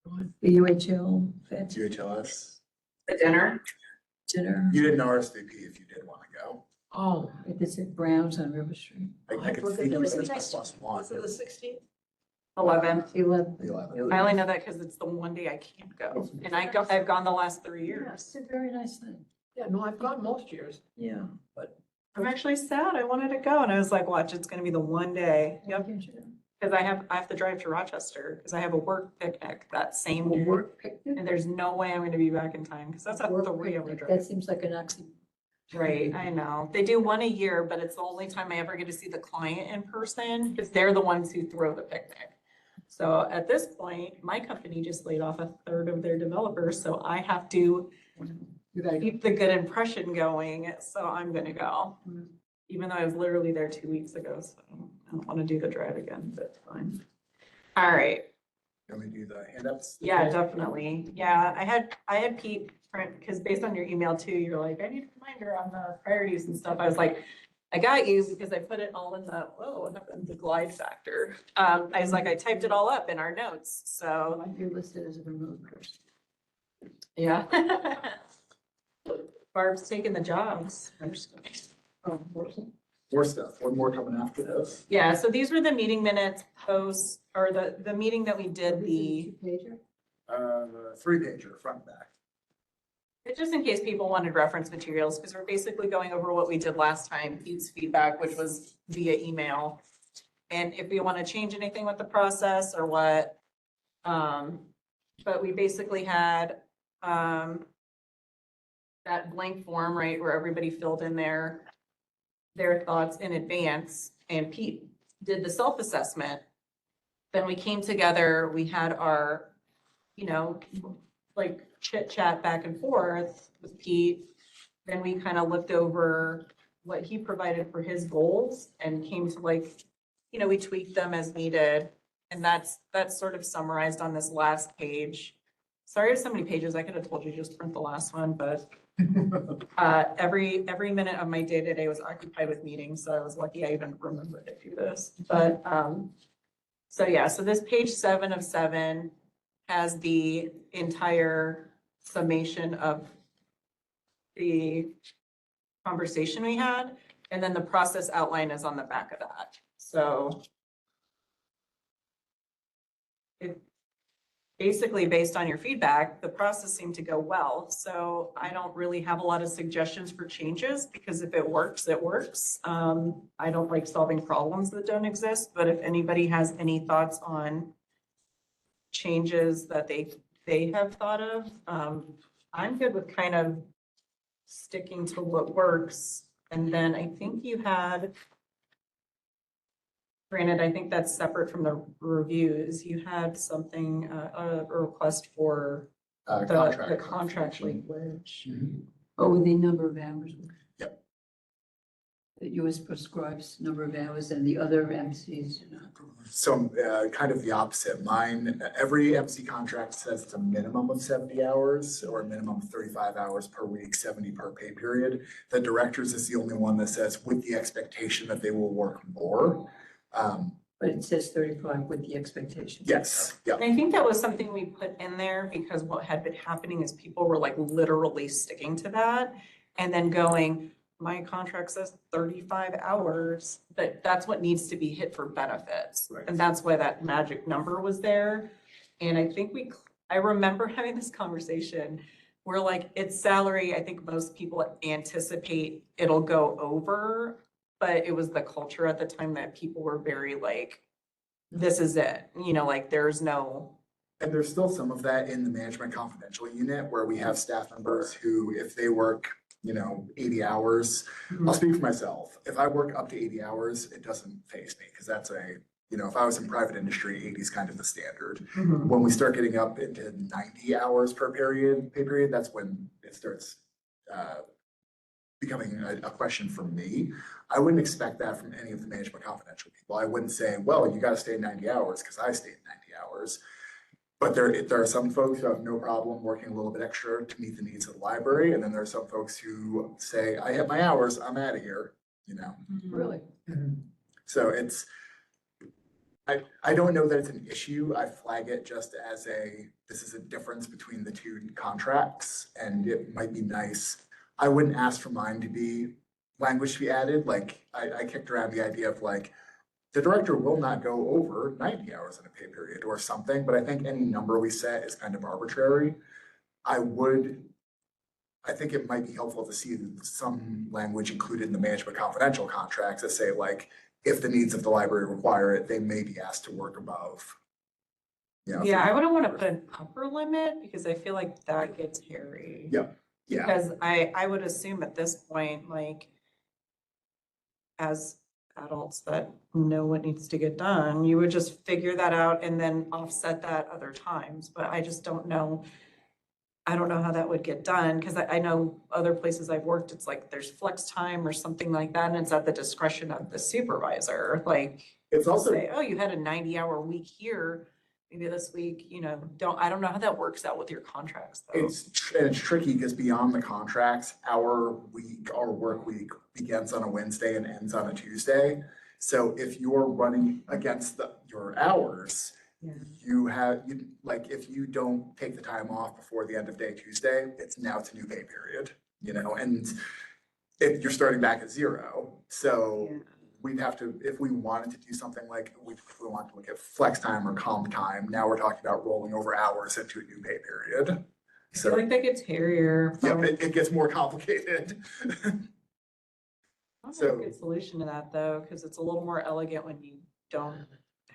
The UHL, fancy UHLS. The dinner. dinner. You didn't RSVP if you did want to go. Oh, it's at Brown's on River Street. I could see you said plus one. Was it the 16th? 11. 11. The 11th. I only know that because it's the one day I can't go. And I've gone the last 3 years. It's a very nice thing. Yeah, no, I've gone most years. Yeah. I'm actually sad. I wanted to go and I was like, watch, it's gonna be the one day. Yep. Because I have to drive to Rochester because I have a work picnic that same day. Work picnic. And there's no way I'm gonna be back in time because that's a Work 3-hour picnic. drive. That seems like an oxymoron. Right, I know. They do one a year, but it's the only time I ever get to see the client in person because they're the ones who throw the picnic. So at this point, my company just laid off a third of their developers, so I have to You gotta go. keep the good impression going, so I'm gonna go. Mm. Even though I was literally there 2 weeks ago, so I don't want to do the drive again, but it's fine. All right, Can we do the handouts? yeah, definitely. Yeah, I had Pete print, because based on your email too, you're like, I need a reminder on the priorities and stuff. I was like, I got you because I put it all in the, what happened, the glide factor. I was like, I typed it all up in our notes, so, You're listed as a remote person. yeah. Barb's taking the jobs. I'm just kidding. Oh, person. More stuff. One more coming after this. Yeah, so these were the meeting minutes posts, or the meeting that we did the, Two-pager? 3-pager, front and back. just in case people wanted reference materials, because we're basically going over what we did last time, Pete's feedback, which was via email. And if we want to change anything with the process or what, but we basically had, that blank form, right, where everybody filled in their thoughts in advance, and Pete did the self-assessment. Then we came together, we had our, like chit chat back and forth with Pete. Then we kind of looked over what he provided for his goals and came to we tweaked them as needed. And that's sort of summarized on this last page. Sorry, there's so many pages. I could have told you just print the last one, but every minute of my day today was occupied with meetings, so I was lucky I even remembered to do this. But so yeah, so this page 7 of 7 has the entire summation of the conversation we had, and then the process outline is on the back of that. So it basically, based on your feedback, the process seemed to go well. So I don't really have a lot of suggestions for changes because if it works, it works. I don't like solving problems that don't exist, but if anybody has any thoughts on changes that they have thought of, I'm good with kind of sticking to what works. And then I think you had, granted, I think that's separate from the reviews. You had something, a request for the contract language. Oh, the number of hours. Yep. The US prescribes number of hours and the other MCs do not. So kind of the opposite. Mine, every MC contract says it's a minimum of 70 hours or a minimum of 35 hours per week, 70 per pay period. The directors is the only one that says with the expectation that they will work more. But it says 35 with the expectation. Yes, yeah. And I think that was something we put in there because what had been happening is people were like literally sticking to that and then going, my contract says 35 hours, but that's what needs to be hit for benefits. Right. And that's why that magic number was there. And I think I remember having this conversation where like it's salary, I think most people anticipate it'll go over, but it was the culture at the time that people were very like, this is it, like there's no. And there's still some of that in the management confidential unit where we have staff members who, if they work, 80 hours, I'll speak for myself. If I work up to 80 hours, it doesn't faze me because that's if I was in private industry, 80 is kind of the standard. When we start getting up into 90 hours per pay period, that's when it starts becoming a question for me. I wouldn't expect that from any of the management confidential people. I wouldn't say, well, you got to stay 90 hours because I stayed 90 hours. But there are some folks who have no problem working a little bit extra to meet the needs of the library. And then there are some folks who say, I have my hours, I'm out of here, Really? So it's, I don't know that it's an issue. I flag it just as this is a difference between the two contracts and it might be nice. I wouldn't ask for mine to be language to be added. Like I kicked around the idea of like, the director will not go over 90 hours in a pay period or something, but I think any number we set is kind of arbitrary. I think it might be helpful to see some language included in the management confidential contracts that say like, if the needs of the library require it, they may be asked to work above. You know, Yeah, I 3 wouldn't want to hours. put an upper limit because I feel like that gets hairy. Yeah. Because I would assume at this point, like, as adults that know what needs to get done, you would just figure that out and then offset that other times. But I just don't know. I don't know how that would get done because I know other places I've worked, it's like there's flex time or something like that. And it's at the discretion of the supervisor. Like, It's they'll also, say, oh, you had a 90-hour week here. Maybe this week, I don't know how that works out with your contracts though. it's tricky because beyond the contracts, our work week begins on a Wednesday and ends on a Tuesday. So if you're running against your hours, Yeah. if you don't take the time off before the end of day Tuesday, it's a new pay period, and if you're starting back at zero. So Yeah. we'd have to, if we wanted to do something like, if we wanted to look at flex time or comp time, now we're talking about rolling over hours into a new pay period. I feel So, like that gets hairier. yeah, it gets more complicated. I don't have a So- good solution to that though, because it's a little more elegant when you don't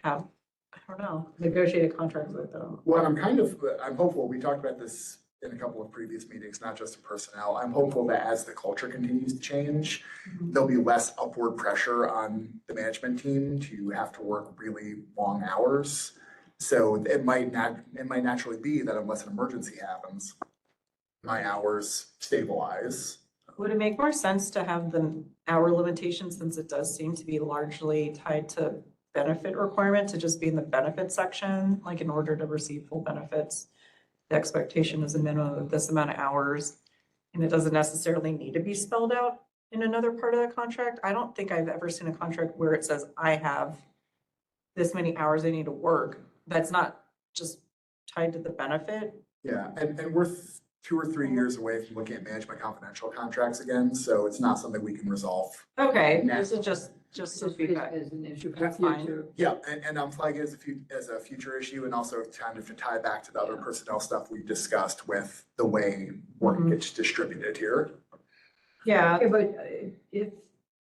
have, I don't know, negotiated contracts with them. Well, I'm hopeful, we talked about this in a couple of previous meetings, not just in personnel. I'm hopeful that as the culture continues to change, there'll be less upward pressure on the management team to have to work really long hours. So it might naturally be that unless an emergency happens, my hours stabilize. Would it make more sense to have the hour limitation since it does seem to be largely tied to benefit requirement to just be in the benefit section, like in order to receive full benefits? The expectation is a minimum of this amount of hours, and it doesn't necessarily need to be spelled out in another part of the contract. I don't think I've ever seen a contract where it says I have this many hours I need to work. That's not just tied to the benefit. Yeah, and we're 2 or 3 years away from looking at management confidential contracts again, so it's not something we can resolve. Okay, Nah. this is just so feedback. As an issue for That's fine. future. Yeah, and I'm flagging it as a future issue and also kind of to tie back to the other personnel stuff we discussed with the way work Mhm. gets distributed here. Yeah, Okay, but if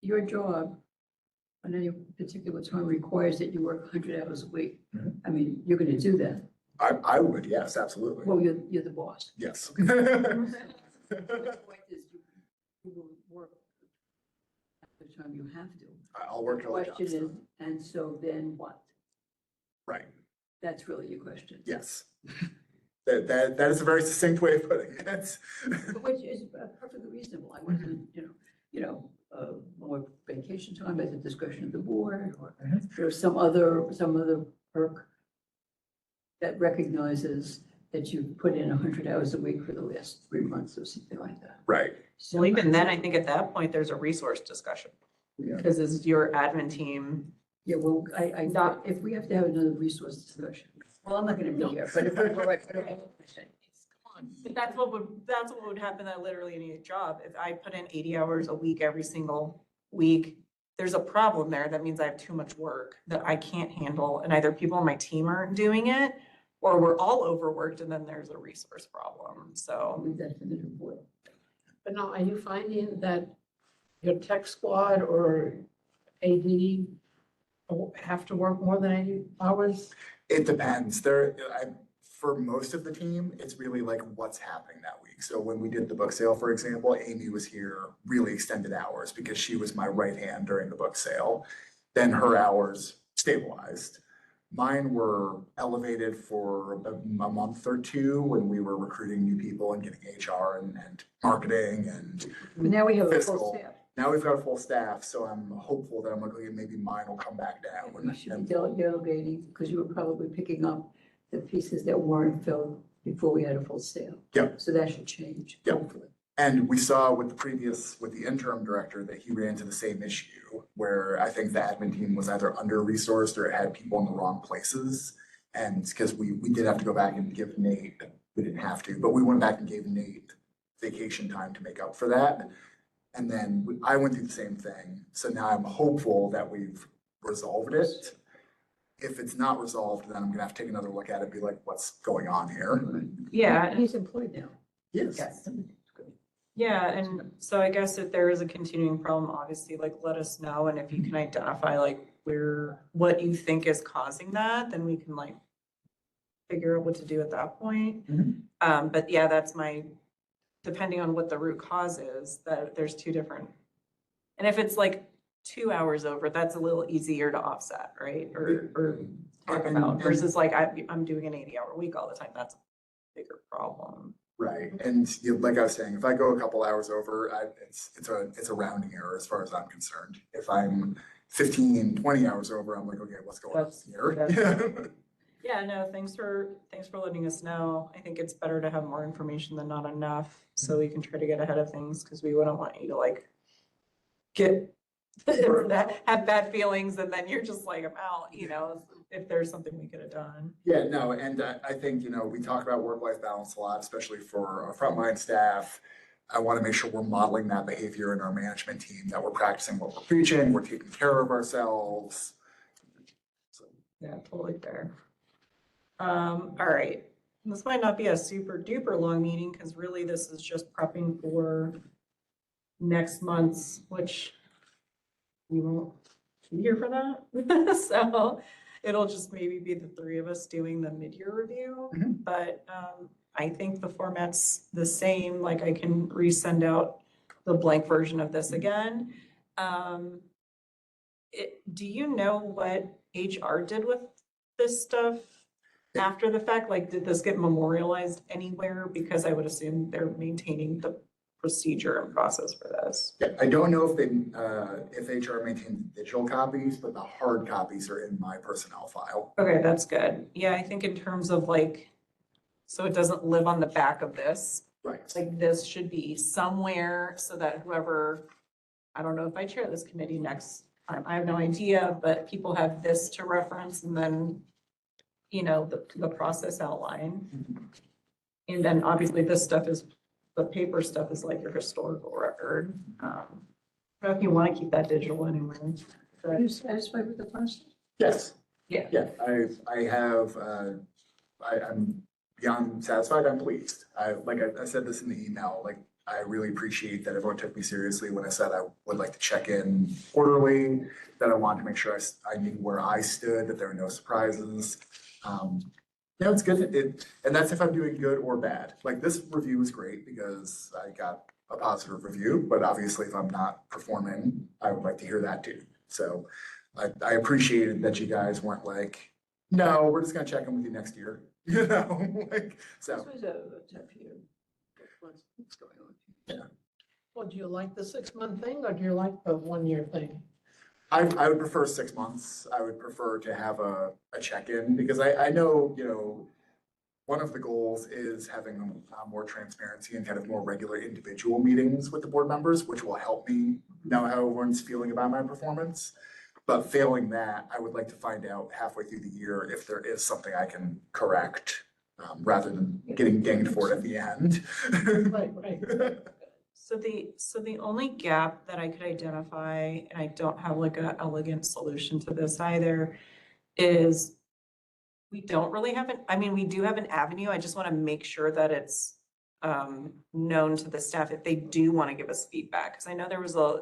your job on any particular time requires that you work 100 hours a week, Mhm. I mean, you're going to do that. I would, yes, absolutely, Well, you're the boss. yes. The point is you will work the time you have to. I'll work till the Question job's is, done. and so then what? Right, That's really your question. yes. That is a very succinct way of putting it. Which is perfectly reasonable. I wasn't, more vacation time at the discretion of the board, or there's some other perk that recognizes that you put in 100 hours a week for the last 3 months or something like that. Right, So well, even then, I think at that point, there's a resource discussion. Yeah. Because as your admin team, Yeah, well, I thought if we have to have another resource discussion, well, I'm not gonna be here, but if I'm all right, but that's what would happen at literally any job. If I put in 80 hours a week every single week, there's a problem there. That means I have too much work that I can't handle, and either people on my team aren't doing it, or we're all overworked, and then there's a resource problem. I'll So leave that for the new board. But now, are you finding that your tech squad or AD have to work more than 80 hours? it depends. For most of the team, it's really like what's happening that week. So when we did the book sale, for example, Amy was here really extended hours because she was my right hand during the book sale. Then her hours stabilized. Mine were elevated for a month or two when we were recruiting new people and getting HR and marketing and But now we have a Fiscal. full staff. now we've got a full staff, so I'm hopeful that I'm looking at maybe mine will come back down. We should be delegating, because you were probably picking up the pieces that weren't filled before we had a full staff. Yep. So that should change, Yep. hopefully. And we saw with the interim director that he ran into the same issue where I think the admin team was either under-resourced or it had people in the wrong places. And because we did have to go back and give Nate, we didn't have to, but we went back and gave Nate vacation time to make up for that. And then I went through the same thing. So now I'm hopeful that we've resolved it. If it's not resolved, then I'm gonna have to take another look at it, be like, what's going on here? Yeah, And he's employed now. Yes. Yes. yeah, and so I guess if there is a continuing problem, obviously, like, let us know, and if you can identify like what you think is causing that, then we can like figure out what to do at that point. Mhm. But yeah, depending on what the root cause is, that there's two different. And if it's like 2 hours over, that's a little easier to offset, right? Or talk And- about and- versus like I'm doing an 80-hour week all the time. That's a bigger problem. Right, and like I was saying, if I go a couple hours over, it's a rounding error as far as I'm concerned. If I'm 15, 20 hours over, I'm like, okay, what's going on here? Yeah, no, thanks for letting us know. I think it's better to have more information than not enough, so we can try to get ahead of things, because we wouldn't want you to like have bad feelings and then you're just like, I'm out, if there's something we could have done. Yeah, no, and I think, we talk about work-life balance a lot, especially for our frontline staff. I want to make sure we're modeling that behavior in our management team, that we're practicing what we're preaching, we're taking care of ourselves. So, Yeah, totally fair. All right. This might not be a super duper long meeting because really this is just prepping for next month's, which we won't be here for that. So it'll just maybe be the three of us doing the mid-year review. Mhm. But I think the format's the same, like I can resend out the blank version of this again. Do you know what HR did with this stuff after the fact? Like, did this get memorialized anywhere? Because I would assume they're maintaining the procedure and process for this. yeah, I don't know if HR maintains digital copies, but the hard copies are in my personnel file. Okay, that's good. Yeah, I think in terms of like, so it doesn't live on the back of this, Right. like this should be somewhere so that whoever, I don't know if I chair this committee next time, I have no idea, but people have this to reference and then, the process outline. And then obviously this stuff is, the paper stuff is like your historical record. I don't know if you want to keep that digital anyway. Are you satisfied with the process? Yes. Yeah. Yeah, I'm beyond satisfied, I'm pleased. I said this in the email, like, I really appreciate that everyone took me seriously when I said I would like to check in quarterly, that I wanted to make sure I knew where I stood, that there were no surprises. It's good, and that's if I'm doing good or bad. Like, this review is great because I got a positive review, but obviously if I'm not performing, I would like to hear that too. So I appreciated that you guys weren't like, no, we're just gonna check in with you next year, like, so. This was a tough year. What's going on? Well, do you like the 6-month thing or do you like the 1-year thing? I would prefer 6 months. I would prefer to have a check-in because I know, one of the goals is having more transparency and kind of more regular individual meetings with the board members, which will help me know how everyone's feeling about my performance. But failing that, I would like to find out halfway through the year if there is something I can correct, rather than getting dinged for it at the end. Right. So the only gap that I could identify, and I don't have like an elegant solution to this either, is we don't really have we do have an avenue. I just want to make sure that it's known to the staff if they do want to give us feedback. Because I know there was a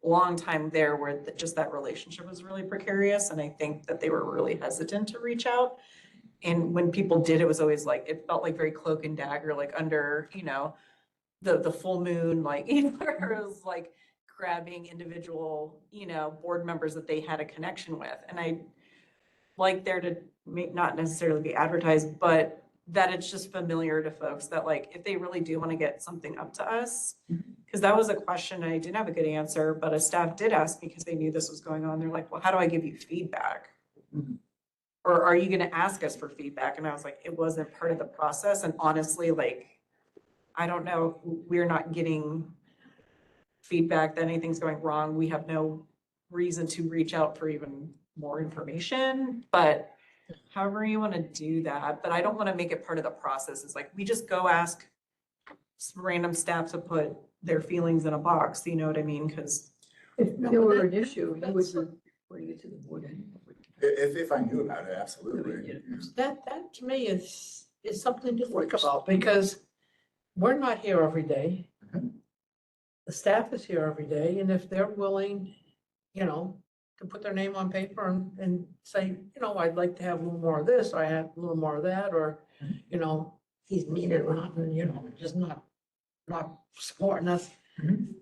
long time there where just that relationship was really precarious. And I think that they were really hesitant to reach out. And when people did, it was always like, it felt like very cloak and dagger, like under, the full moon, like, where it was like grabbing individual, board members that they had a connection with. And I like there to not necessarily be advertised, but that it's just familiar to folks that like, if they really do want to get something up to us, because that was a question and I didn't have a good answer, but a staff did ask me because they knew this was going on. They're like, well, how do I give you feedback? Mhm. Or are you going to ask us for feedback? And I was like, it wasn't part of the process. And honestly, like, I don't know, we're not getting feedback that anything's going wrong. We have no reason to reach out for even more information, but however you want to do that, but I don't want to make it part of the process. It's like, we just go ask some random staff to put their feelings in a box, you know what I mean? Because If No, there but were that- an issue, you would that's- be putting it to the board anyway. If I knew about it, I absolutely. mean, you know, That to me is something to think about, because we're not here every day. Mhm. The staff is here every day, and if they're willing, you know, to put their name on paper and say, you know, I'd like to have a little more of this, I had a little more of that, or, you know, he's meaning around and, you know, just not supporting us. Mhm.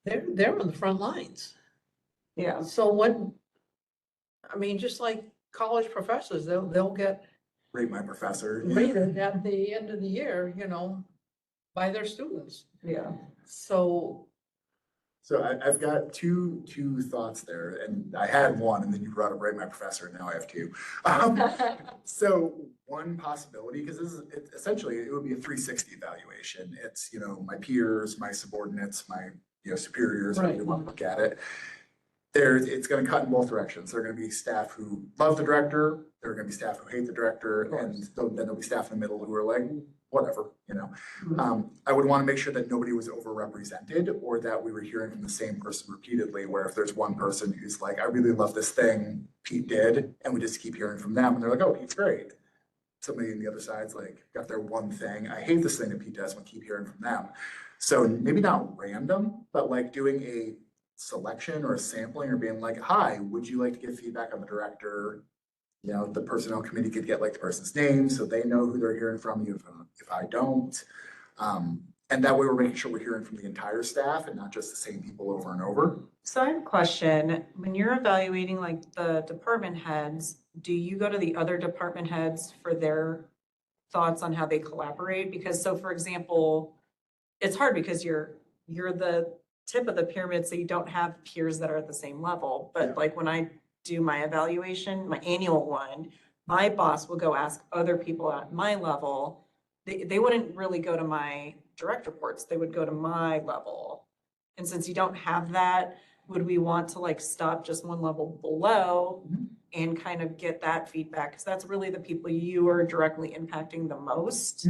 They're on the front lines. yeah, So I mean, just like college professors, they'll get Rate my professor. rated at the end of the year, you know, by their students. yeah. So, So I've got two thoughts there, and I had one, and then you brought up Rate My Professor, and now I have two. So one possibility, because essentially, it would be a 360 evaluation. It's, you know, my peers, my subordinates, my, you know, superiors, however you Right. want to look at it. It's going to cut in both directions. There are going to be staff who love the director, there are going to be staff who hate the director, and then there'll be staff in the middle who are like, whatever, you know. I would want to make sure that nobody was overrepresented, or that we were hearing from the same person repeatedly, where if there's one person who's like, I really love this thing Pete did, and we just keep hearing from them, and they're like, oh, Pete's great. Somebody on the other side's like, got their one thing, I hate this thing that Pete does, and we keep hearing from them. So maybe not random, but like doing a selection or a sampling, or being like, hi, would you like to give feedback on the director? You know, the personnel committee could get like the person's name, so they know who they're hearing from, even if I don't. And that way we're making sure we're hearing from the entire staff and not just the same people over and over. So I have a question. When you're evaluating like the department heads, do you go to the other department heads for their thoughts on how they collaborate? Because so for example, it's hard because you're the tip of the pyramid, so you don't have peers that are at the same level. Yeah. But like when I do my evaluation, my annual one, my boss will go ask other people at my level. They wouldn't really go to my direct reports, they would go to my level. And since you don't have that, would we want to like stop just one level below Mhm. and kind of get that feedback? Because that's really the people you are directly impacting the most.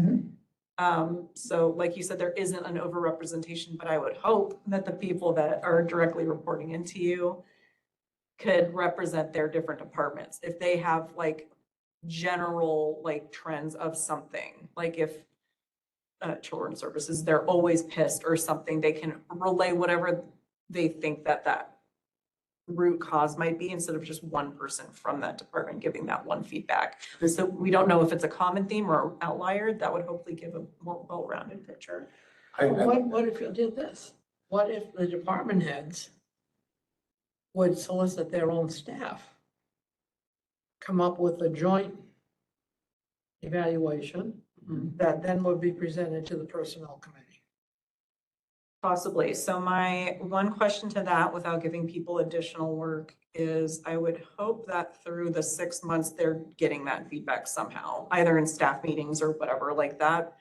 So like you said, there isn't an overrepresentation, but I would hope that the people that are directly reporting into you could represent their different departments. If they have like general like trends of something, like if children's services, they're always pissed or something, they can relay whatever they think that root cause might be, instead of just one person from that department giving that one feedback. So we don't know if it's a common theme or outlier. That would hopefully give a more well-rounded picture. what if you did this? What if the department heads would solicit their own staff? Come up with a joint evaluation that then would be presented to the personnel committee. Possibly. So my one question to that, without giving people additional work, is I would hope that through the 6 months, they're getting that feedback somehow, either in staff meetings or whatever like that.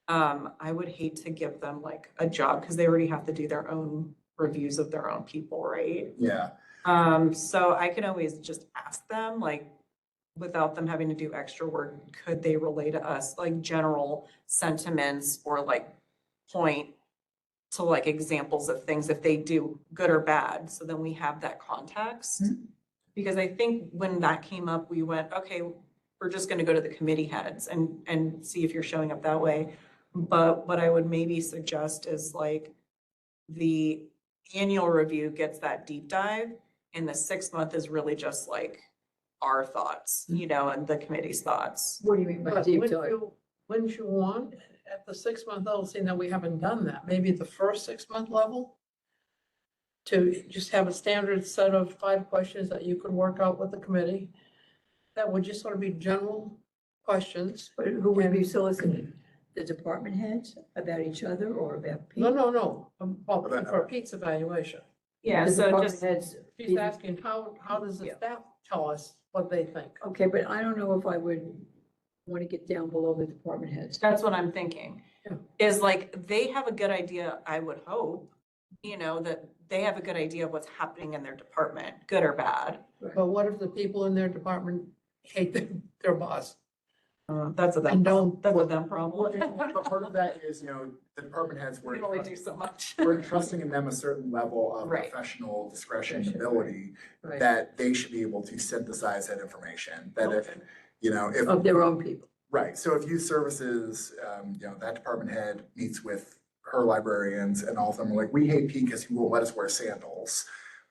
I would hate to give them like a job, because they already have to do their own reviews of their own people, right? Yeah, So I can always just ask them, like, without them having to do extra work, could they relay to us like general sentiments or like point to like examples of things if they do good or bad, so then we have that context. Because I think when that came up, we went, okay, we're just gonna go to the committee heads and see if you're showing up that way. But what I would maybe suggest is like the annual review gets that deep dive, and the 6 month is really just like our thoughts, you know, and the committee's thoughts. What do you mean by But deep wouldn't dive? wouldn't you want at the 6 month level, seeing that we haven't done that, maybe at the first 6 month level? To just have a standard set of 5 questions that you could work out with the committee, that would just sort of be general questions. But who would be And- solicited? The department heads about each other or about Pete? No, well, About- for Pete's evaluation. Yeah, The so department just, heads, She's asking, how does the Yeah. staff tell us what they think? okay, but I don't know if I would want to get down below the department heads. That's what I'm thinking. Yeah. Is like, they have a good idea, I would hope, that they have a good idea of what's happening in their department, good or bad. But what if the people in their department hate their boss That's a them, and don't? that's a them problem. But part of that is, the department heads We were can only do so much. we're entrusting in them a certain level of Right. professional discretion and Discretion, ability Right, that they should be able to synthesize that information, that if, of their own people. right, so if youth services, that department head meets with her librarians and all of them are like, we hate Pete because he won't let us wear sandals.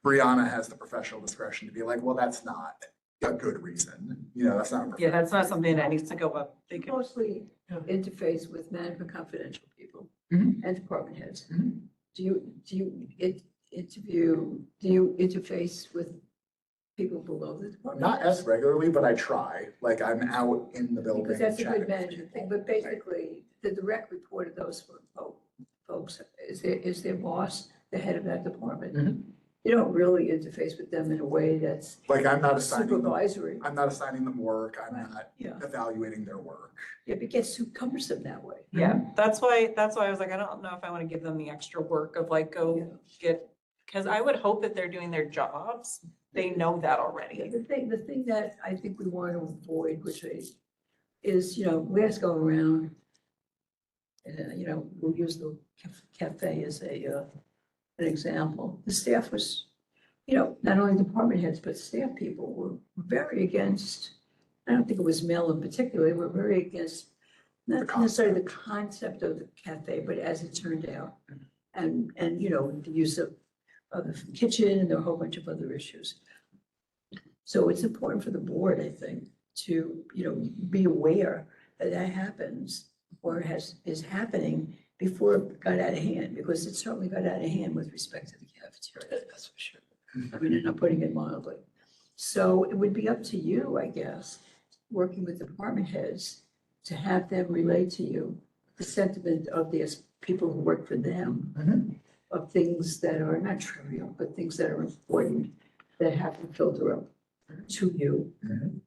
Brianna has the professional discretion to be like, well, that's not a good reason, that's not. Yeah, that's not something that needs to go up. They can, Mostly Yeah. interface with management confidential people Mhm. and department heads. Mhm. Do you interface with people below the department? Not heads? as regularly, but I try, like I'm out in the building. Because that's a chatting good with management thing, people. but basically, the direct report of those folks is their boss, the head of that department. Mhm. You don't really interface with them in a way that's Like I'm not assigning them, supervisory. I'm not assigning them work, I'm Right. not Yeah, evaluating their work. it gets too cumbersome that way. yeah, that's why I was like, I don't know if I want to give them the extra work of like, Yeah. go get, because I would hope that they're doing their jobs. They know that Yeah, already. the thing that I think we want to avoid, is, last go around, we'll use the cafe as an example. The staff was, not only department heads, but staff people were very against, I don't think it was Mel in particular, they were very against, not The necessarily the concept of the cafe, but as it turned out. And, the use of the kitchen and there were a whole bunch of other issues. So it's important for the board, I think, to, be aware that that happens or is happening before it got out of hand, because it certainly got out of hand with respect to the cafeteria, that's for sure. I mean, I'm not putting it mildly. So it would be up to you, I guess, working with department heads to have them relate to you the sentiment of the people who work for them, Mhm. of things that are not trivial, but things that are important, that have to filter up to you. Mhm.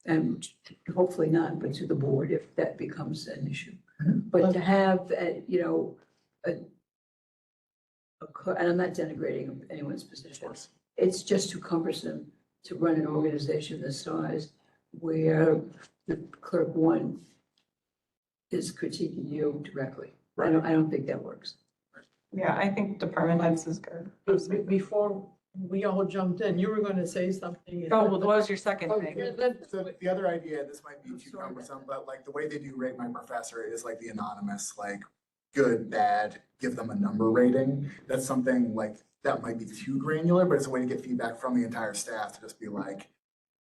And hopefully not, but to the board if that becomes an issue. Mhm. But to have, and I'm not denigrating anyone's Of position. course. It's just too cumbersome to run an organization this size where the clerk one is critiquing you directly. I don't think that works. Yeah, I think department heads is good. Before we all jumped in, you were gonna say something. Oh, well, what was your second Oh, thing? yeah, then- So the other idea, this might be I'm too sorry about cumbersome, but like the way they do rate my professor is like the anonymous, like good, bad, give them a number rating. That's something like, that might be too granular, but it's a way to get feedback from the entire staff to just be like,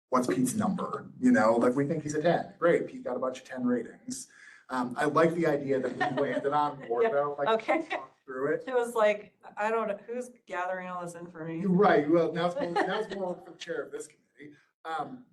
what's Pete's number? Like we think he's a 10. Great, Pete got a bunch of 10 ratings. I like the idea that we landed on board Yeah, though, like okay. talk through it. It was like, I don't know, who's gathering all this You're information? right, well, now it's more for the chair of this committee.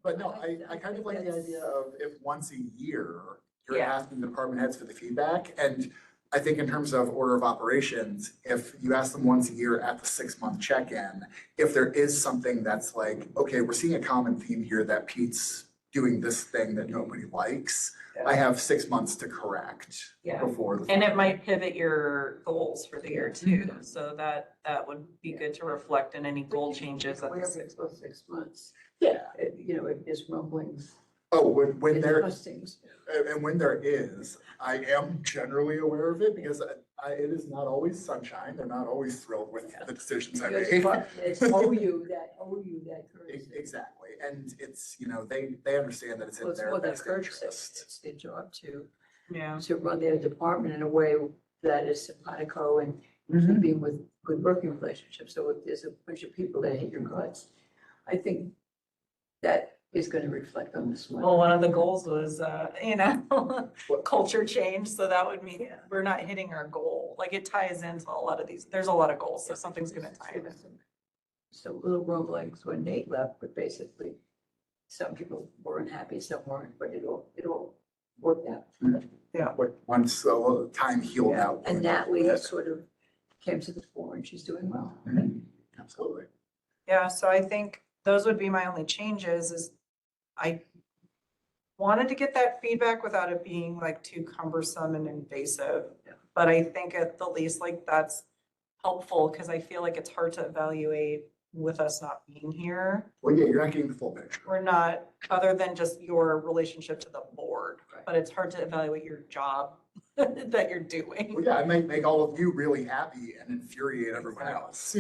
But no, I kind of like the That's- idea of if once a year, you're Yeah. asking the department heads for the feedback. And I think in terms of order of operations, if you ask them once a year at the 6-month check-in, if there is something that's like, okay, we're seeing a common theme here that Pete's doing this thing that nobody likes, I have 6 months to correct Yeah. before the. And it might pivot your goals for the year too, so that would be good to reflect in any goal changes at the Wherever 6 it's both 6 months, Yeah. it is rumblings. Oh, when It's there, hustings. and when there is, I am generally aware of it because it is not always sunshine. They're not always thrilled with the decisions I Because make. It's owe you that courtesy. Exactly. And it's, they understand that it's Well, in it's their more than best courtesy, interest. it's their job Yeah, to run their department in a way that is simpatico and Mhm. keeping with good working relationships. So if there's a bunch of people that hate your guts, I think that is going to reflect on this one. well, one of the goals was, culture change, so that would mean Yeah. we're not hitting our goal. Like it ties into a lot of these, there's a lot of goals, so something's gonna tie it in. So little rumblings when Nate left, but basically some people weren't happy, some weren't, but it all worked out. Once a little time healed Yeah, out. and Natalie sort of came to the fore and she's doing well. Mhm. Absolutely. Yeah, so I think those would be my only changes is I wanted to get that feedback without it being like too cumbersome and invasive. Yeah. But I think at the least, like, that's helpful, because I feel like it's hard to evaluate with us not being here. Well, yeah, you're not getting the full picture. We're not, other than just your relationship to the board, Right. but it's hard to evaluate your job that you're doing. Well, yeah, I might make all of you really happy and infuriate everyone else. So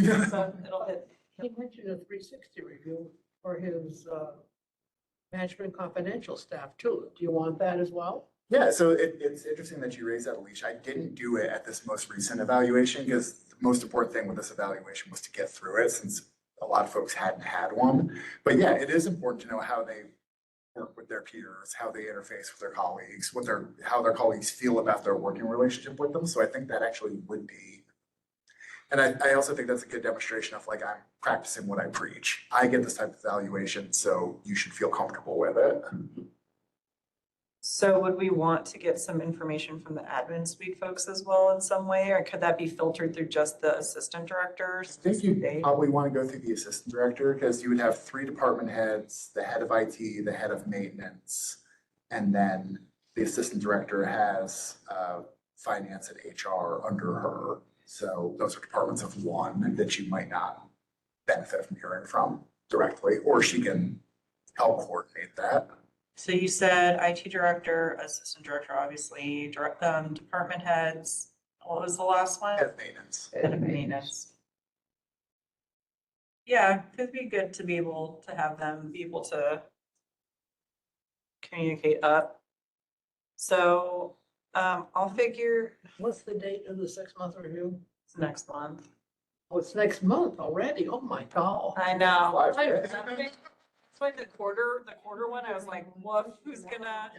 it'll hit. He mentioned a 360 review for his management confidential staff too. Do you want that as well? Yeah, so it's interesting that you raised that, Alicia. I didn't do it at this most recent evaluation because the most important thing with this evaluation was to get through it since a lot of folks hadn't had one. But yeah, it is important to know how they work with their peers, how they interface with their colleagues, how their colleagues feel about their working relationship with them. So I think that actually would be, and I also think that's a good demonstration of like, I'm practicing what I preach. I get this type of evaluation, so you should feel comfortable with it. So would we want to get some information from the admin suite folks as well in some way, or could that be filtered through just the assistant directors? I think you probably want to go through the assistant director because you would have 3 department heads, the head of IT, the head of maintenance, and then the assistant director has finance and HR under her. So those are departments of one that you might not benefit from hearing from directly, or she can help coordinate that. So you said IT director, assistant director, obviously, department heads. What was the last one? Head of maintenance. Head of maintenance. Yeah, could be good to be able to have them be able to communicate up. So, I'll figure What's the date of the 6-month review? it's next month. Oh, it's next month already. Oh, my God. I know. Live. That's why the quarter one, I was like, what, who's gonna?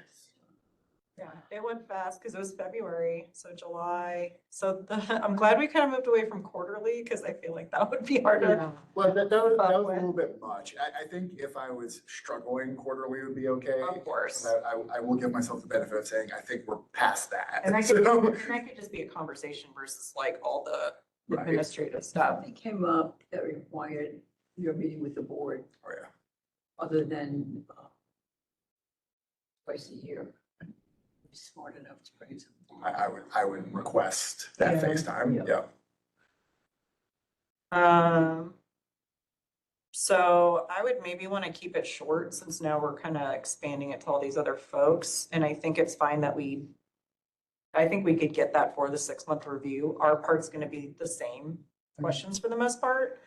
Yeah, it went fast because it was February, so July. So I'm glad we kind of moved away from quarterly because I feel like that would be harder. Yeah. Well, that was a little bit much. I think if I was struggling, quarterly would be okay. Of course. But I will give myself the benefit of saying, I think we're past that. And that So- could just be a conversation versus like all the Right. administrative stuff. Something came up that required your meeting with the board Oh, yeah. other than twice a year. Be smart enough to bring something. I would request that Yeah. FaceTime, Yeah. yeah. So I would maybe want to keep it short since now we're kind of expanding it to all these other folks. And I think it's fine that I think we could get that for the 6-month review. Our part's going to be the same questions for the most part.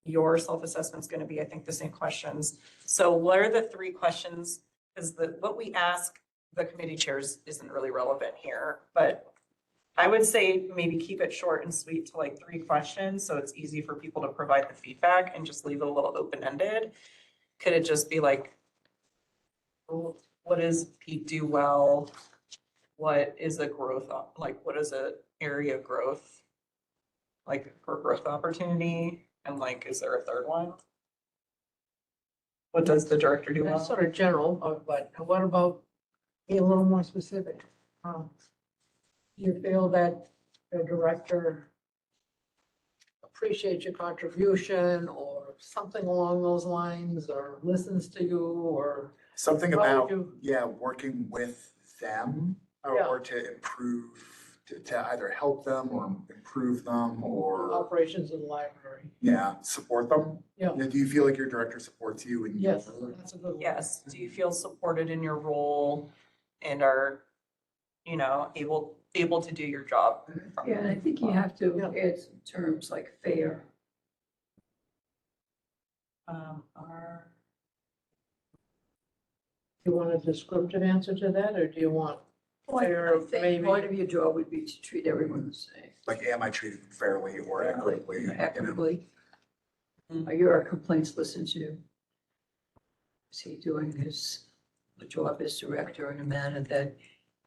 Your self-assessment's going to be, I think, the same questions. So what are the 3 questions? Because what we ask the committee chairs isn't really relevant here, but I would say maybe keep it short and sweet to like 3 questions, so it's easy for people to provide the feedback and just leave it a little open-ended. Could it just be like, what does Pete do well? What is a growth, what is a area of growth? Like for growth opportunity, and like, is there a 3rd one? What does the director do That's well? sort of general, but what about being a little more specific? You feel that the director appreciates your contribution or something along those lines, or listens to you, or? Something how would about, you- yeah, working with them Yeah. or to improve, to either help them or improve them or, Operations in the library. yeah, support them. Yeah. Do you feel like your director supports you and? Yes, that's a good one. Yes, do you feel supported in your role and are, able to do your job? Yeah, and I think you have to Yeah. add some terms like fair. Are Do you want a descriptive answer to that, or do you want? Well, Fair, I think maybe. part of your job would be to treat everyone the same. Like, am I treated fairly or equitably? you know? Equitably. Mhm. Are your complaints listened to? Is he doing his job as director in a manner that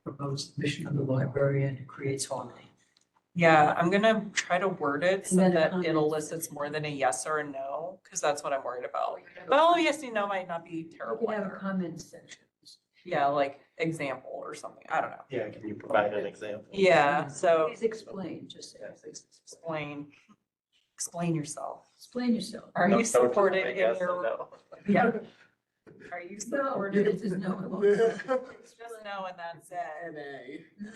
promotes the mission of the library and creates harmony? Yeah, I'm gonna try to word it so And then a that it comment. elicits more than a yes or a no, because that's what I'm worried about. But oh, yes and no might not be You terrible can have a either. comment section. Yeah, like example or something, I don't know. Yeah, can you provide an example? Yeah, so Please explain, just say, please explain yourself. explain yourself. Are No- you no, just supported a in yes or your? no. Yeah, Are you No, supported? it is no, I won't. Just know and that's it. NA.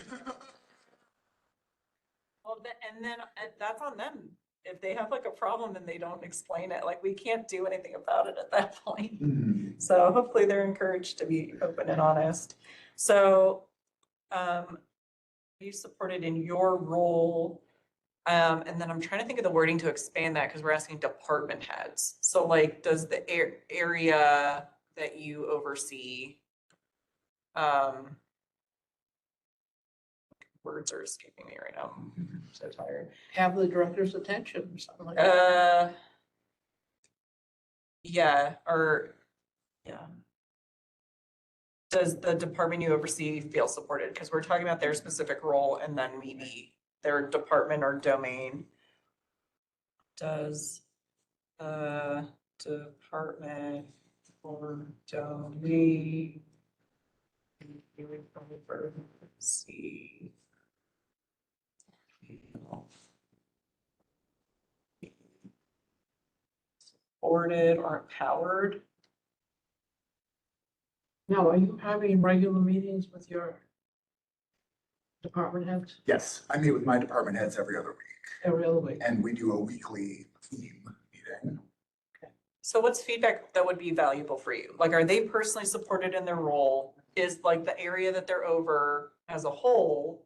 Well, and then that's on them. If they have like a problem and they don't explain it, like we can't do anything about it at that point. Mhm. So hopefully they're encouraged to be open and honest. So, you supported in your role. And then I'm trying to think of the wording to expand that because we're asking department heads. So like, does the area that you oversee, words are escaping me right now. I'm so tired. Have the director's attention or something like that. Yeah, or, yeah. Does the department you oversee feel supported? Because we're talking about their specific role and then maybe their department or domain. Does the department or domain oversee supported or empowered? Now, are you having regular meetings with your department heads Yes, I meet with my department heads every other week, every other week? and we do a weekly team meeting. So what's feedback that would be valuable for you? Like, are they personally supported in their role? Is like the area that they're over as a whole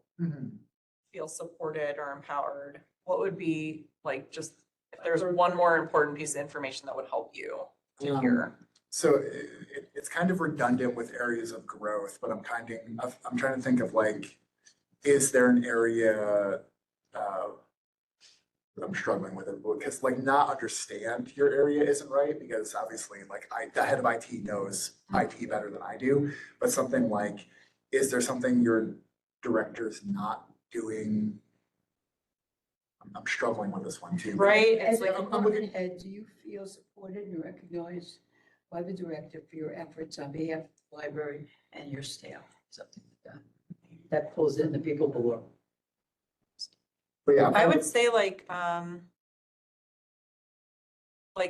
feel supported or empowered? What would be like, just, if there's one more important piece of information that would help you to hear? So it's kind of redundant with areas of growth, but I'm trying to think of like, is there an area, I'm struggling with it, because like not understand your area isn't right, because obviously like the head of IT knows IT better than I do, but something like, is there something your director's not doing? I'm struggling with this one too. Right? As It's a like, department head, do you feel supported and recognized by the director for your efforts on behalf of the library and your staff? Something like that. That pulls in the people below. But yeah, I would say like,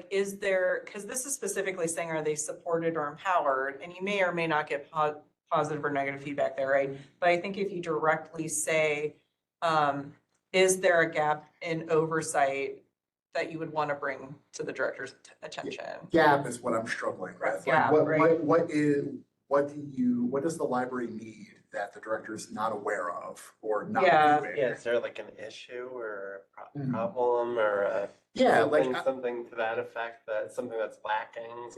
is there, because this is specifically saying, are they supported or empowered? And you may or may not get positive or negative feedback there, right? But I think if you directly say, is there a gap in oversight that you would want to bring to the director's attention? gap is what I'm struggling with. Like, Gap, right. what does the library need that the director is not aware of or not Yeah. doing? Yeah, is there like an issue or a Mhm. problem or a Yeah, something, like, something to that effect, that something that's lacking?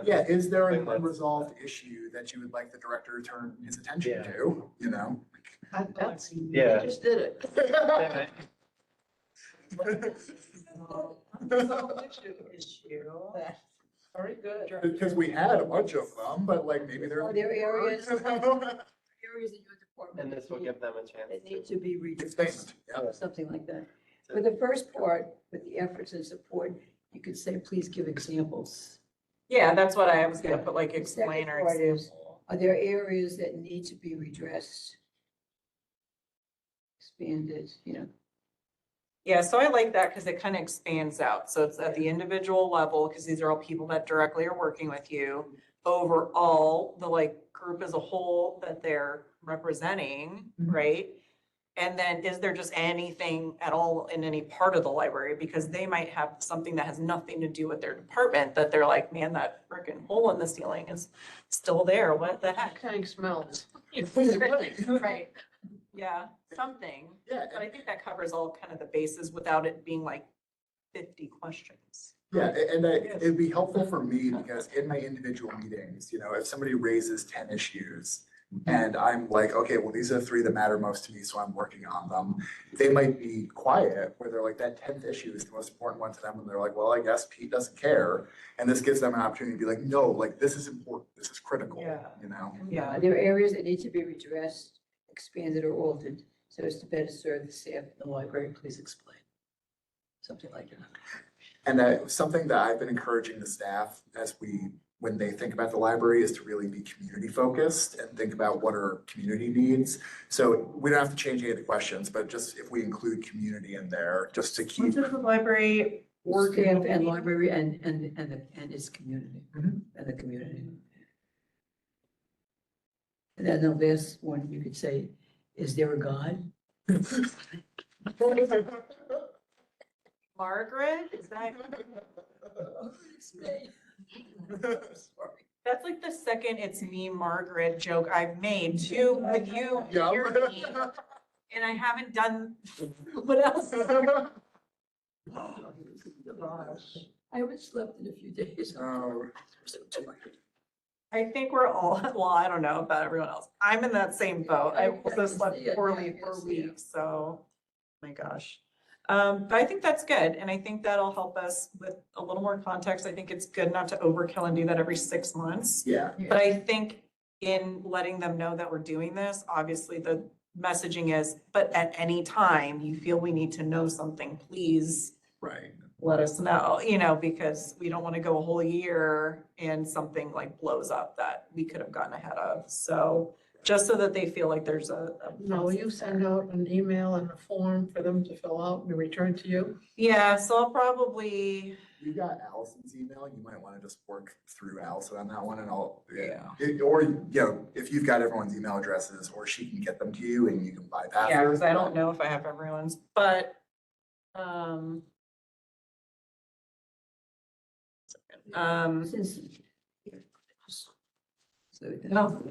yeah, is there an something that's- unresolved issue that you would like the director to turn his attention Yeah. to, you know? That's, Yeah. I just did it. Issue. Very good. Because we had a bunch of them, but like maybe there. Are there areas- Areas in your department. And this will give them a chance That need to. to be reduced, Expand, yeah. something like that. For the first part, with the efforts and support, you could say, please give examples. Yeah, that's what I was gonna put, like, The second explain or part is- example. Are there areas that need to be redressed? Expanded, you know, Yeah, so I like that because it kind of expands out. So it's at the individual level, because these are all people that directly are working with you. Overall, the like group as a whole that they're representing, Mhm. right? And then is there just anything at all in any part of the library? Because they might have something that has nothing to do with their department, that they're like, man, that freaking hole in the ceiling is still there. What the heck? Tank smells. Right. Yeah, something. Yeah, But I think that covers all kind of the bases without it being like 50 questions. yeah, and it'd be helpful for me because in my individual meetings, you know, if somebody raises 10 issues and I'm like, okay, well, these are the 3 that matter most to me, so I'm working on them. They might be quiet where they're like, that 10th issue is the most important one to them. And they're like, well, I guess Pete doesn't care. And this gives them an opportunity to be like, no, like, this is important. This is critical, Yeah. you know? Yeah. are there areas that need to be redressed, expanded or altered so as to better serve the staff in the library? Please explain. Something like that. And something that I've been encouraging the staff when they think about the library is to really be community focused and think about what are community needs. So we don't have to change any of the questions, but just if we include community in there, just to What keep. does the library work Staff and in? library and its community, Mhm. and the community. And then the last one, you could say, is there a God? Margaret, is that, that's like the second it's me, Margaret joke I've made too, with you, Yeah. hear me, and I haven't done, what else? I haven't slept in a few days. Oh. So tired. I think we're all, well, I don't know about everyone else. I'm in that same boat. I also slept poorly for a week, so, my gosh. But I think that's good, and I think that'll help us with a little more context. I think it's good not to overkill and do that every 6 months. Yeah, But I think in letting them know that we're doing this, obviously the messaging is, but at any time you feel we need to know something, please right. let us know, you know, because we don't want to go a whole year and something like blows up that we could have gotten ahead of. So just so that they feel like there's a. No, will you send out an email and a form for them to fill out and return to you? Yeah, so I'll probably, You got Allison's email, you might want to just work through Allison on that one and I'll, Yeah. Or, you know, if you've got everyone's email addresses, or she can get them to you and you can bypass. yeah, her. because I don't know if I have everyone's, but, Since. So, no.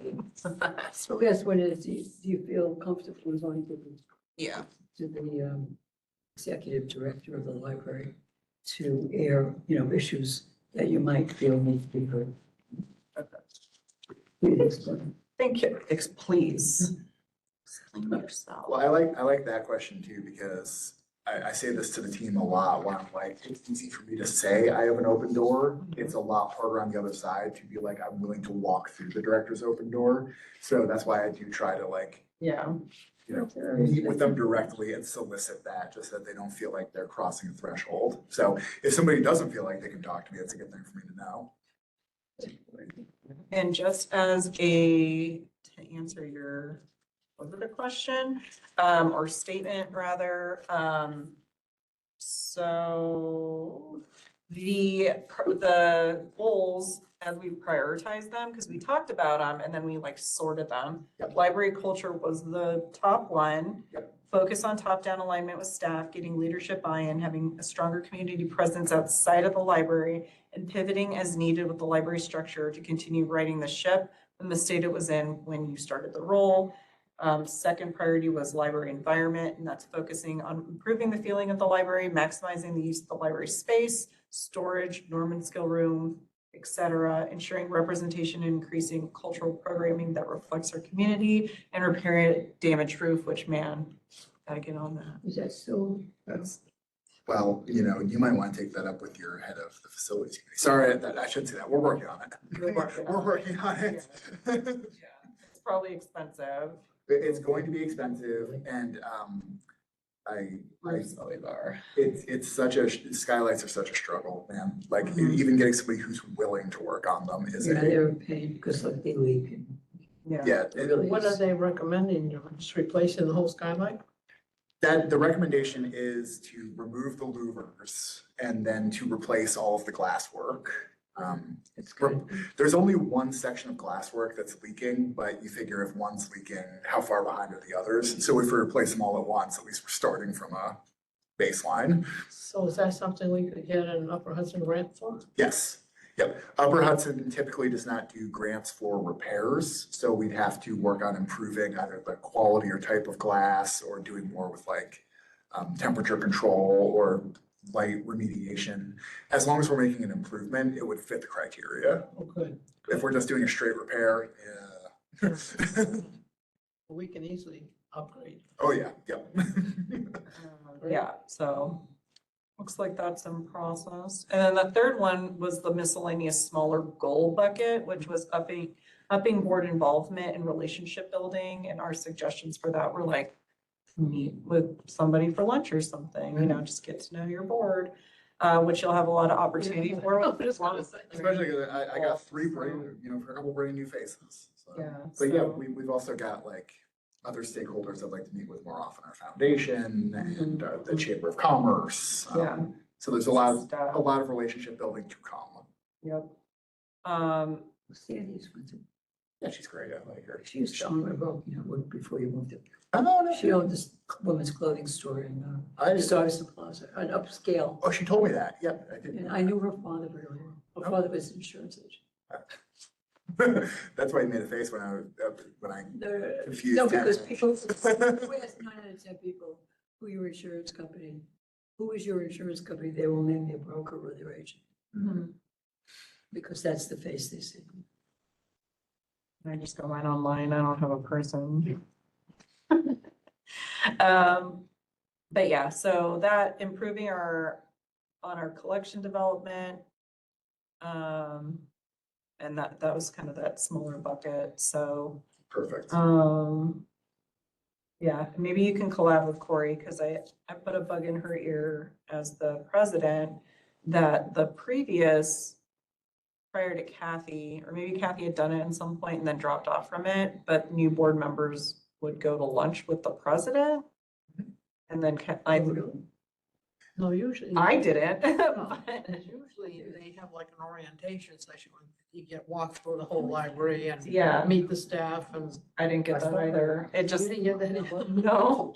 so last one is, do you feel comfortable going Yeah. to the executive director of the library to air, you know, issues that you might feel need to be heard? Please explain. Thank you. Please. Explain yourself. Well, I like that question too, because I say this to the team a lot, where I'm like, it's easy for me to say I have an open door. It's a lot harder on the other side to be like, I'm willing to walk through the director's open door. So that's why I do try to like, Yeah. you know, meet with them directly and solicit that, just so that they don't feel like they're crossing a threshold. So if somebody doesn't feel like they can talk to me, it's a good thing for me to know. And just as to answer your, was it a question, or statement rather, so the goals as we prioritize them, because we talked about them and then we like sorted them. Yep. Library culture was the top one. Yep. Focus on top-down alignment with staff, getting leadership buy-in, having a stronger community presence outside of the library, and pivoting as needed with the library structure to continue righting the ship from the state it was in when you started the role. Second priority was library environment, and that's focusing on improving the feeling of the library, maximizing the use of the library space, storage, Norman Skill Room, et cetera, ensuring representation and increasing cultural programming that reflects our community, and repairing damaged roof, which, man, gotta get on that. Is that still? That's, well, you know, you might want to take that up with your head of the facilities committee. Sorry, that I shouldn't say that. We're working on it. We're working on We're it. working on it. It's probably expensive. It's going to be expensive and, Roofs always are. it's such a, skylights are such a struggle, man. Like even getting somebody who's willing to work on them is Yeah, a, they're a pain because like they leak and yeah. it really What are is. they recommending? Just replacing the whole skylight? That, the recommendation is to remove the louvers and then to replace all of the glasswork. It's good. There's only one section of glasswork that's leaking, but you figure if one's leaking, how far behind are the others? So if we replace them all at once, at least we're starting from a baseline. So is that something we could get an Upper Hudson grant for? Yes, yep. Upper Hudson typically does not do grants for repairs, so we'd have to work on improving either the quality or type of glass or doing more with like temperature control or light remediation. As long as we're making an improvement, it would fit the criteria. Oh, good. If we're just doing a straight repair, yeah. We can easily upgrade. Oh, yeah, yep. Yeah, so looks like that's in process. And then the third one was the miscellaneous smaller goal bucket, which was upping board involvement and relationship building. And our suggestions for that were like, meet with somebody for lunch or something, you know, just get to know your board, which you'll have a lot of opportunity for. Especially 'cause I got three brand, you know, for a couple brand new faces. So. Yeah. But yeah, so- we've also got like other stakeholders I'd like to meet with more often, our foundation and the Chamber of Commerce. Yeah. So there's a lot Stuff. of relationship building to come. Yep. Sandy's went to Yeah, she's great. I like her. She used to own my boat, before you moved it. Oh, no, She owned this women's clothing store in, Stuyvesant Plaza, an upscale. Oh, she told me that. Yep, I did. And I knew her father very well. Her father was an insurance agent. That's why he made a face when I confused. No, because him. people, we ask 9 out of 10 people, who your insurance company, who is your insurance company, they will name their broker or their agent, because that's the face they see. I just go right online. I don't have a person. But yeah, so that improving on our collection development. And that was kind of that smaller bucket, so, Perfect. yeah, maybe you can collab with Corey, because I put a bug in her ear as the president that the previous, prior to Kathy, or maybe Kathy had done it at some point and then dropped off from it, but new board members would go to lunch with the president. And then No, usually. I didn't. No, but- it's usually they have like an orientation session when you get walked through the whole library and Yeah, meet the staff and. I didn't get that either. It You just, didn't get that? no,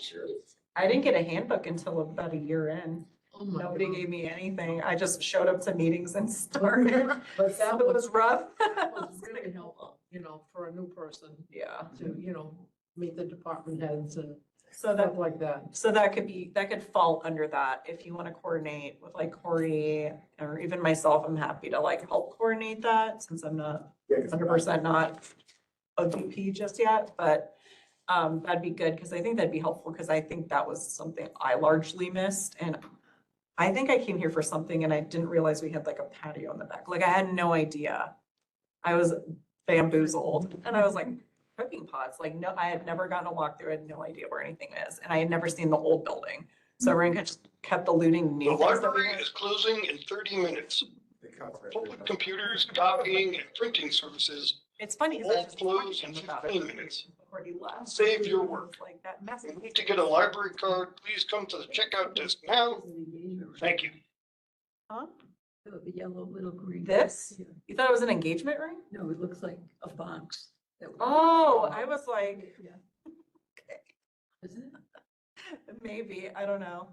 I didn't get a handbook until about a year in. Oh my Nobody God. gave me anything. I just showed up to meetings and started. But that It was, was rough. that was really helpful, for a new person Yeah, to, meet the department heads and so that, stuff like that. so that could fall under that. If you want to coordinate with like Corey or even myself, I'm happy to like help coordinate that since I'm not Yeah, 'cause 100% not a VP just yet, but that'd be good because I think that'd be helpful because I think that was something I largely missed. And I think I came here for something and I didn't realize we had like a patio in the back. Like I had no idea. I was bamboozled and I was like, cooking pots, like no, I had never gotten a walkthrough. I had no idea where anything is. And I had never seen the old building. So everyone just kept alluding new The things that we library had. is closing in 30 minutes. They cut right Public through. computers, copying, and printing services It's funny. 'cause I all was close talking in about it 15 minutes. Before he left. Save your work. Like that mess. If you need to get a library card, please come to the checkout desk now. Thank you. Huh? The yellow little green. This? Yeah. You thought it was an engagement ring? No, it looks like a box. that was- Oh, I was like, Yeah. Isn't it? maybe, I don't know.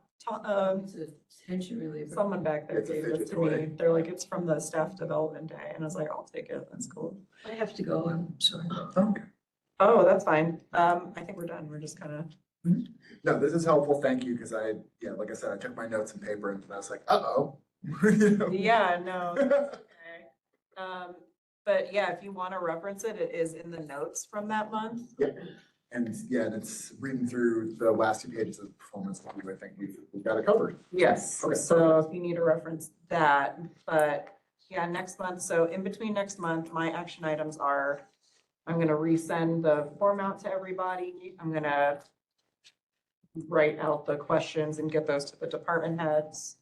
It's a tension reliever. Someone back there It's a gave this fidget to me. toy. They're like, it's from the staff development day. And I was like, I'll take it. That's cool. I have to go, I'm sorry. Okay. Oh, that's fine. I think we're done. We're just kind of, No, this is helpful. Thank you. Because like I said, I took my notes and paper and I was like, uh-oh. You know? yeah, no. that's okay. But yeah, if you want to reference it, it is in the notes from that month. And yeah, and it's reading through the last 2 pages of the performance review. I think we've got it covered. Yes, Okay. so if you need to reference that, but yeah, next month, so in between next month, my action items are, I'm gonna resend the form out to everybody. I'm gonna write out the questions and get those to the department heads.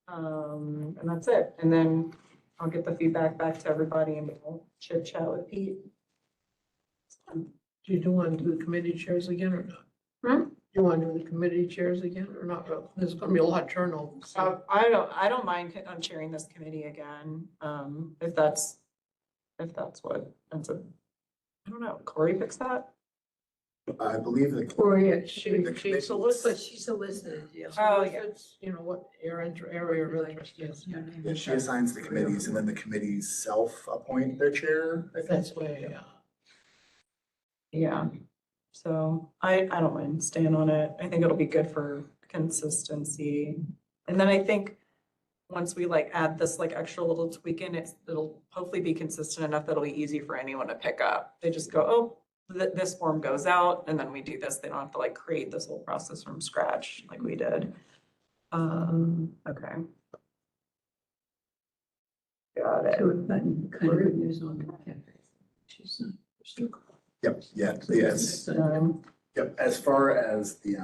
And that's it. And then I'll get the feedback back to everybody and we'll chit chat with Pete. Do you want to do the committee chairs again or not? Hmm? You want to do the committee chairs again or not? There's gonna be a lot of turnover. so- I don't mind on chairing this committee again, if that's what ends up. I don't know, Corey picks that? I believe the Gloria, She The committee- but solicits, she solicited, yeah. Oh, yeah. what your area of interest is. Yeah, Yeah, she assigns the committees and then the committees self-appoint their chair. I think. That's way, Yeah, so I don't mind staying on it. I think it'll be good for consistency. And then I think once we like add this like extra little tweak in, it'll hopefully be consistent enough that it'll be easy for anyone to pick up. They just go, oh, this form goes out and then we do this. They don't have to like create this whole process from scratch like we did. Okay. Got it. So we've gotten kind of good news on Kathy. She's still. Yep, yeah, yes. Um, Yep, as far as the